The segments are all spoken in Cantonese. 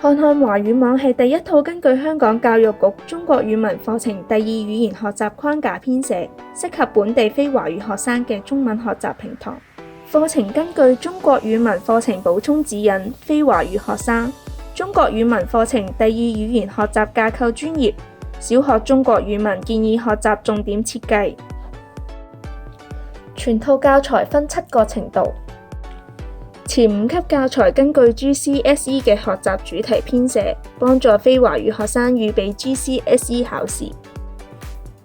看看華語網係第一套根據香港教育局中國語文課程第2語言學習框架編寫，適合本地非華語學生嘅中文學習平台。課程根據中國語文課程補充指引，非華語學生中國語文課程第2語言學習架構專業，小學中國語文建議學習重點設計。全套教材分7個程度。前5級教材根據 GCSE 嘅學習主題編寫，幫助非華語學生預備 GCSE 考試。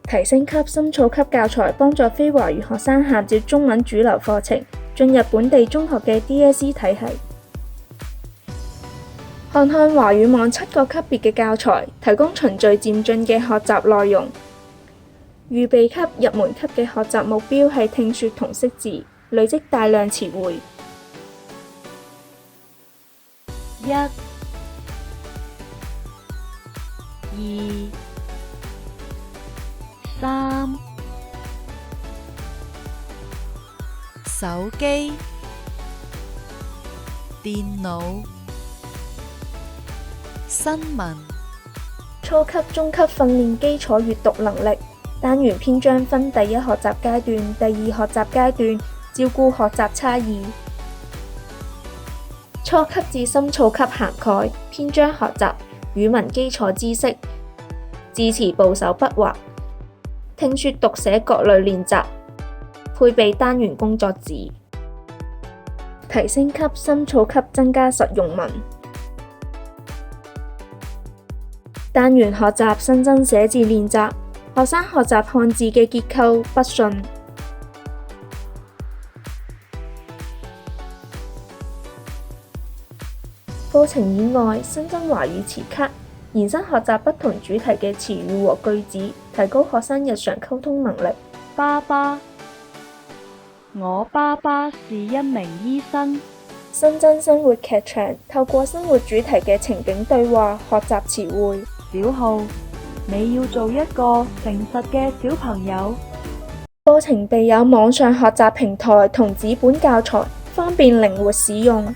提升級深造級教材幫助非華語學生銜接中文主流課程，進入本地中學嘅 DSE 體系。看看華語網7個級別嘅教材，提供循序漸進嘅學習內容。預備級、入門級嘅學習目標係聽說同識字，累積大量詞彙。1、2、3，手機、電腦、新聞。初級、中級訓練基礎閱讀能力，單元篇章分第一學習階段、第二學習階段，照顧學習差異。初級至深造級涵蓋篇章學習、語文基礎知識、字詞部首筆畫、聽說讀寫各類練習，配備單元工作紙。提升級深造級增加實用文，單元學習新增寫字練習，學生學習漢字嘅結構、筆順。課程以外，新增華語詞卡，延伸學習不同主題嘅詞語和句子，提高學生日常溝通能力。爸爸，我爸爸是一名醫生。新增生活劇場，透過生活主題嘅情景對話，學習詞彙。小浩，你要做一個誠實嘅小朋友。課程備有網上學習平台同紙本教材，方便靈活使用。